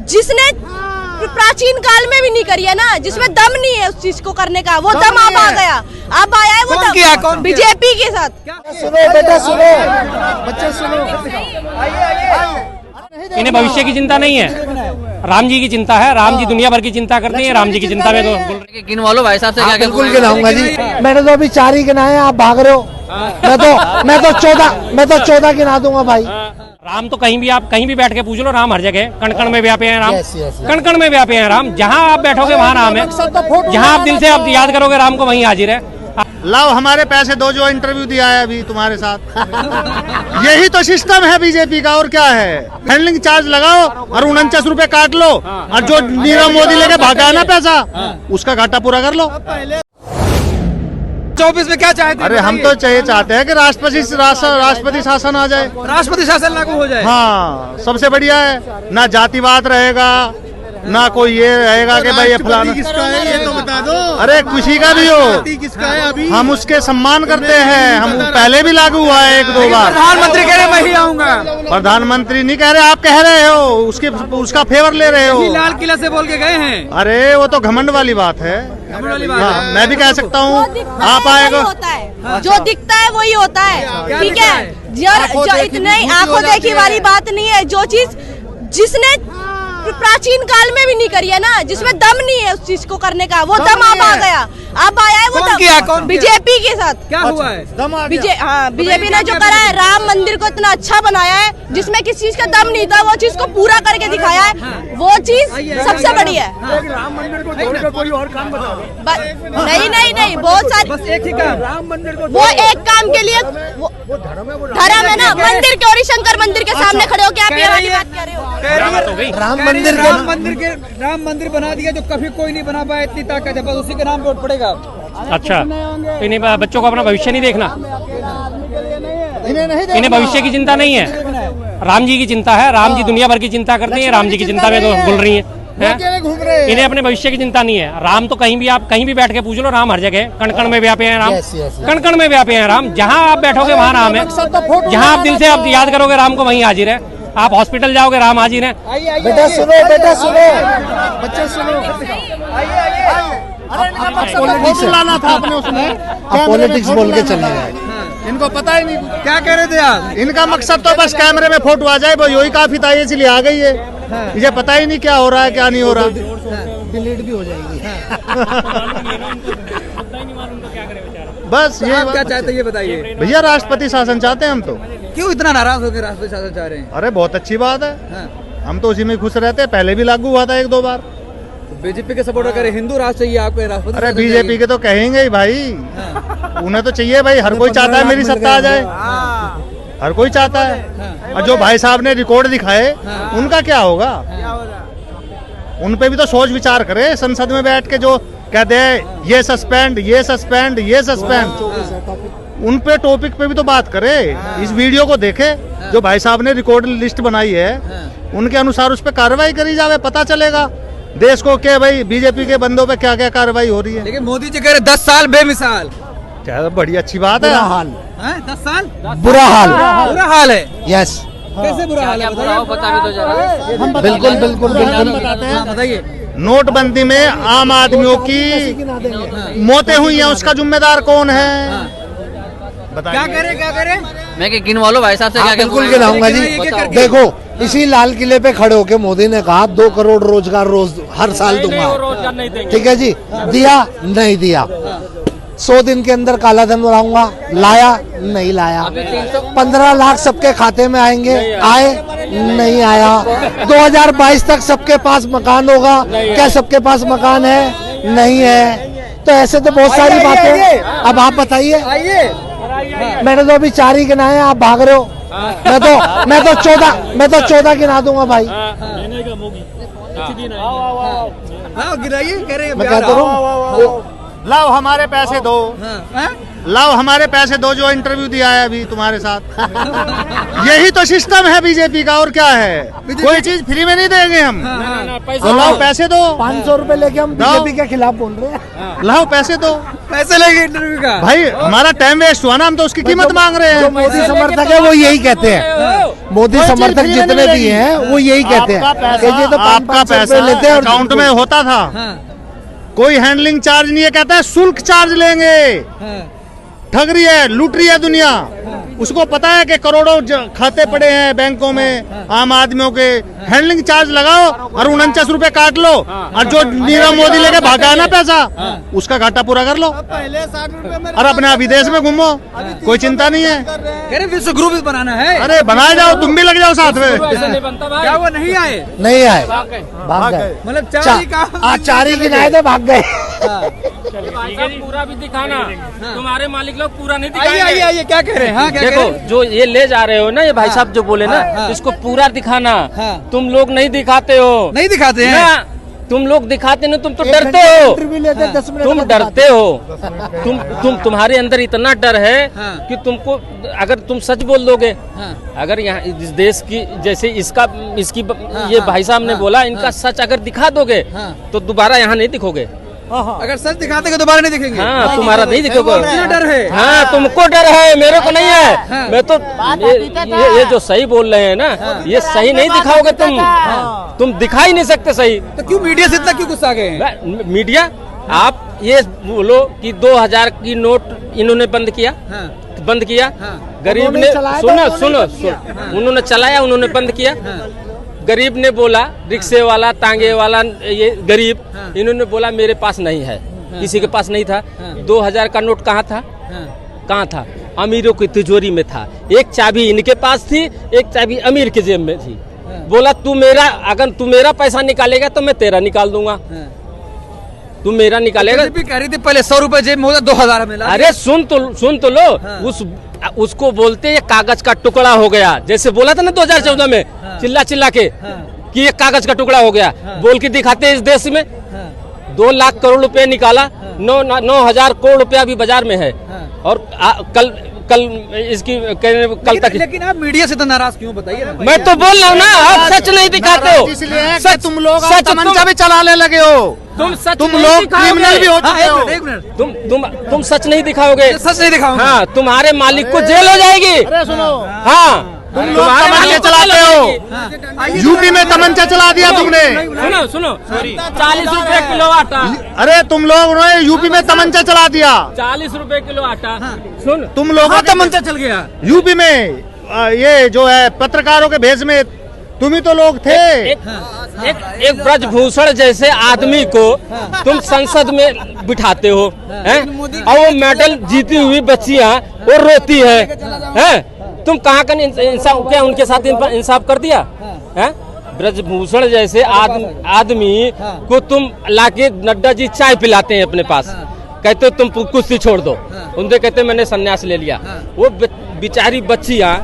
जिसने प्राचीन काल में भी नहीं करी है ना, जिसमें दम नहीं है उस चीज को करने का, वो दम अब आ गया, अब आया है वो दम बीजेपी के साथ। सुनो बेटा सुनो, बच्चे सुनो। इन्हें भविष्य की चिंता नहीं है, राम जी की चिंता है। राम जी दुनिया भर की चिंता करते हैं, राम जी की चिंता में तो गिनवा लो भाई साहब से। क्या बिल्कुल गिनाऊंगा जी, मैंने तो अभी 4 ही गिनाए, आप भाग रहे हो। मैं तो 14 गिना दूंगा भाई। राम तो कहीं भी, आप कहीं भी बैठ के पूछ लो, राम हर जगह, कण कण में व्यापे हैं राम। कण कण में व्यापे हैं राम, जहाँ आप बैठोगे वहाँ राम है, जहाँ आप दिल से आप याद करोगे राम को वहीं हाजिर है। लाओ हमारे पैसे दो, जो इंटरव्यू दिया है अभी तुम्हारे साथ। यही तो सिस्टम है बीजेपी का, और क्या है। हैंडलिंग चार्ज लगाओ और 49 रुपए काट लो, और जो नीरव मोदी लेके भागा है ना पैसा, उसका घाटा पूरा कर लो। 24 में क्या चाहते हैं? अरे हम तो चाहते हैं कि राष्ट्रपति शासन आ जाए, राष्ट्रपति शासन लागू हो जाए। हाँ, सबसे बढ़िया है ना, जातिवाद रहेगा ना, कोई ये रहेगा कि भाई ये फलाना किसका है ये तो बता दो। अरे किसी का भी हो, किसका है अभी हम उसके सम्मान करते हैं। हम पहले भी लागू हुआ है 1-2 बार। प्रधानमंत्री कह रहे मैं ही आऊंगा। प्रधानमंत्री नहीं कह रहे, आप कह रहे हो, उसका फेवर ले रहे हो। लाल किला से बोल के गए हैं। अरे वो तो घमंड वाली बात है। हाँ, मैं भी कह सकता हूँ, आप आएगा। जो दिखता है वही होता है, ठीक है। जो इतने आंखों देखी वाली बात नहीं है। जो चीज जिसने प्राचीन काल में भी नहीं करी है ना, जिसमें दम नहीं है उस चीज को करने का, वो दम अब आ गया, अब आया है वो दम बीजेपी के साथ। क्या हुआ है? बीजेपी ने जो करा है, राम मंदिर को इतना अच्छा बनाया है, जिसमें किसी चीज का दम नहीं था, वो चीज को पूरा करके दिखाया है, वो चीज सबसे बड़ी है। राम मंदिर को छोड़कर कोई और काम बताओ। नहीं, बहुत सारी, बस एक ही काम, राम मंदिर को वो एक काम के लिए धर्म है ना। मंदिर के और शंकर मंदिर के सामने खड़े हो के आप ये वाली बात कह रहे हो। राम मंदिर बना दिया जो कभी कोई नहीं बना पाया, इतनी ताकत है, बस उसी के नाम पे वोट पड़ेगा। अच्छा, इन्हें बच्चों को अपना भविष्य नहीं देखना, इन्हें भविष्य की चिंता नहीं है, राम जी की चिंता है। राम जी दुनिया भर की चिंता करते हैं, राम जी की चिंता में तो भूल रही है। इन्हें अपने भविष्य की चिंता नहीं है। राम तो कहीं भी, आप कहीं भी बैठ के पूछ लो, राम हर जगह, कण कण में व्यापे हैं राम। कण कण में व्यापे हैं राम, जहाँ आप बैठोगे वहाँ राम है, जहाँ आप दिल से आप याद करोगे राम को वहीं हाजिर है। आप हॉस्पिटल जाओगे राम हाजिर है। बेटा सुनो, बच्चे सुनो। लाना था अपने उसमें, पॉलिटिक्स बोल के चले गए, इनको पता ही नहीं क्या कह रहे थे आप? इनका मकसद तो बस कैमरे में फोटो आ जाए, वो यही काफी था, इसलिए आ गई है। मुझे पता ही नहीं क्या हो रहा है, क्या नहीं हो रहा। डिलीट भी हो जाएगी। बस ये आप क्या चाहते हैं ये बताइए भैया, राष्ट्रपति शासन चाहते हैं हम तो। क्यों इतना नाराज होकर राष्ट्रपति शासन चाह रहे हैं? अरे बहुत अच्छी बात है, हम तो उसी में खुश रहते हैं। पहले भी लागू हुआ था 1-2 बार। बीजेपी के सपोर्टर करें, हिंदू राष्ट्र चाहिए आपको राष्ट्रपति। अरे बीजेपी के तो कहेंगे ही भाई, उन्हें तो चाहिए भाई, हर कोई चाहता है मेरी सत्ता आ जाए, हर कोई चाहता है। और जो भाई साहब ने रिकॉर्ड दिखाए, उनका क्या होगा? उन पे भी तो सोच विचार करे, संसद में बैठ के जो कहते हैं ये सस्पेंड, ये सस्पेंड, ये सस्पेंड, उन पे टॉपिक पे भी तो बात करे। इस वीडियो को देखे, जो भाई साहब ने रिकॉर्ड लिस्ट बनाई है, उनके अनुसार उस पर कार्रवाई करी जावे, पता चलेगा देश को कि भाई बीजेपी के बंदों पे क्या क्या कार्रवाई हो रही है। लेकिन मोदी जी कह रहे 10 साल बेमिसाल। क्या बड़ी अच्छी बात है। 10 साल बुरा हाल है। यस, कैसे बुरा हाल है बताइए। बिल्कुल बताइए। नोटबंदी में आम आदमियों की मौतें हुई हैं, उसका जिम्मेदार कौन है? क्या करे? मैं गिनवा लो भाई साहब से। बिल्कुल गिनाऊंगा जी। देखो, इसी लाल किले पे खड़े होके मोदी ने कहा 2 करोड़ रोजगार हर साल दूंगा, ठीक है जी। दिया नहीं दिया। 100 दिन के अंदर काला धन लाऊंगा, लाया नहीं लाया। 15 लाख सबके खाते में आएंगे, आए नहीं आया। 2022 तक सबके पास मकान होगा, क्या सबके पास मकान है? नहीं है। तो ऐसे तो बहुत सारी बातें। अब आप बताइए, मैंने तो अभी 4 ही गिनाए, आप भाग रहे हो। मैं तो 14 गिना दूंगा भाई। गिनाइए, कह रहे मैं कहता हूँ, लाओ हमारे पैसे दो, लाओ हमारे पैसे दो, जो इंटरव्यू दिया है अभी तुम्हारे साथ। यही तो सिस्टम है बीजेपी का, और क्या है? कोई चीज फ्री में नहीं देंगे हम। तो लाओ पैसे दो। 500 रुपए लेके हम बीजेपी के खिलाफ बोल रहे हैं। लाओ पैसे दो। पैसे लेंगे इंटरव्यू का? भाई हमारा टाइम वेस्ट हुआ ना, हम तो उसकी कीमत मांग रहे जो हैं। मोदी समर्थक है वो यही कहते हैं, मोदी कोई चीज समर्थक फ्री में जितने नहीं भी मिलेगी। हैं वो यही कहते हैं कि ये तो आपका 500 रुपए पैसा लेते हैं और अकाउंट में होता था, कोई हैंडलिंग चार्ज नहीं है, कहता है शुल्क चार्ज लेंगे। ठग रही है, लूट रही है दुनिया। उसको पता है कि करोड़ों खाते पड़े हैं बैंकों में आम आदमियों के। हैंडलिंग चार्ज लगाओ और 49 रुपए काट लो, और जो नीरव मोदी लेके भागा है ना पैसा, उसका घाटा पूरा कर लो। पहले 60 रुपए में और अपने विदेश में घूमो, कोई चिंता नहीं है। कह रहे विश्व ग्रुप बनाना है। अरे बनाए जाओ, तुम भी लग जाओ साथ में। क्या वो नहीं आए? नहीं आए, भाग गए। मतलब चार ही काम। आज 4 ही गिनाए थे, भाग गए। पूरा भी दिखाना, तुम्हारे मालिक लोग पूरा नहीं आइए आइए आइए, क्या कह रहे हैं? हाँ, क्या कह देखो रहे हैं? जो ये ले जा रहे हो ना, ये भाई साहब जो बोले ना, इसको पूरा दिखाना। तुम लोग नहीं दिखाते हो, नहीं दिखाते हैं। ना तुम लोग दिखाते नहीं, तुम तो डरते हो, इंटरव्यू लेते 10 मिनट तुम बाद डरते हो। तुम्हारे अंदर इतना डर है कि तुमको, अगर तुम सच बोल दोगे, अगर यहाँ इस देश की जैसे इसकी ये भाई साहब ने बोला, इनका सच अगर दिखा दोगे तो दोबारा यहाँ नहीं दिखोगे। अगर सच दिखाते तो दोबारा नहीं दिखेंगे। हाँ, तुम्हारा नहीं दिखोगे। इतना डर है। हाँ, तुमको डर है, मेरे को नहीं है। मैं तो ये जो सही बोल रहे हैं ना, ये सही नहीं दिखाओगे तुम दिखा ही नहीं सकते सही। तो क्यों मीडिया से इतना क्यों गुस्सा आ गए हैं? मीडिया, आप ये बोलो कि 2000 की नोट इन्होंने बंद किया, गरीब ने सुनो, उन्होंने चलाया, उन्होंने बंद किया। गरीब ने बोला, रिक्शे वाला, तांगे वाला, ये गरीब, इन्होंने बोला मेरे पास नहीं है, किसी के पास नहीं था। 2000 का नोट कहाँ था? अमीरों की तिजोरी में था। एक चाबी इनके पास थी, एक चाबी अमीर के जेब में थी। बोला अगर तू मेरा पैसा निकालेगा तो मैं तेरा निकाल दूंगा। तू मेरा निकालेगा। कह रही थी पहले 100 रुपए जेब में होता, 2000 में। अरे सुन तो लो, उसको बोलते ये कागज का टुकड़ा हो गया। जैसे बोला था ना 2014 में, चिल्ला के कि ये कागज का टुकड़ा हो गया, बोल के दिखाते इस देश में। 2 लाख करोड़ रुपए निकाला, 9,000 करोड़ रुपया अभी बाजार में है। और कल इसकी कल तक। लेकिन आप मीडिया से तो नाराज क्यों, बताइए ना? मैं तो बोल रहा हूँ ना, आप सच नहीं दिखाते हो। सच तुम लोग तमंचा भी चलाने लगे हो। तुम लोग क्रिमिनल भी हो चुके हो। एक मिनट, तुम सच नहीं दिखाओगे। सच नहीं दिखाओगे। हाँ, तुम्हारे मालिक को जेल हो जाएगी। अरे सुनो, हाँ, तुम लोग तमंचे चलाते हो। यूपी में तमंचा चला दिया तुमने। सुनो 40 रुपए किलो आटा। अरे तुम लोग यूपी में तमंचा चला दिया। 40 रुपए किलो आटा। सुन, तुम लोग तमंचा चल गया यूपी में। ये जो है पत्रकारों के भेष में तुम ही तो लोग थे। एक ब्रजभूषण जैसे आदमी को तुम संसद में बिठाते हो, हैं? और वो मेडल जीती हुई बच्चियां वो रोती हैं? तुम कहाँ का इंसाफ, क्या उनके साथ इंसाफ कर दिया है? ब्रजभूषण जैसे आदमी को तुम लाके नड्डा जी चाय पिलाते हैं अपने पास, कहते हो तुम कुश्ती छोड़ दो, उनसे कहते मैंने संन्यास ले लिया। वो बेचारी बच्चियां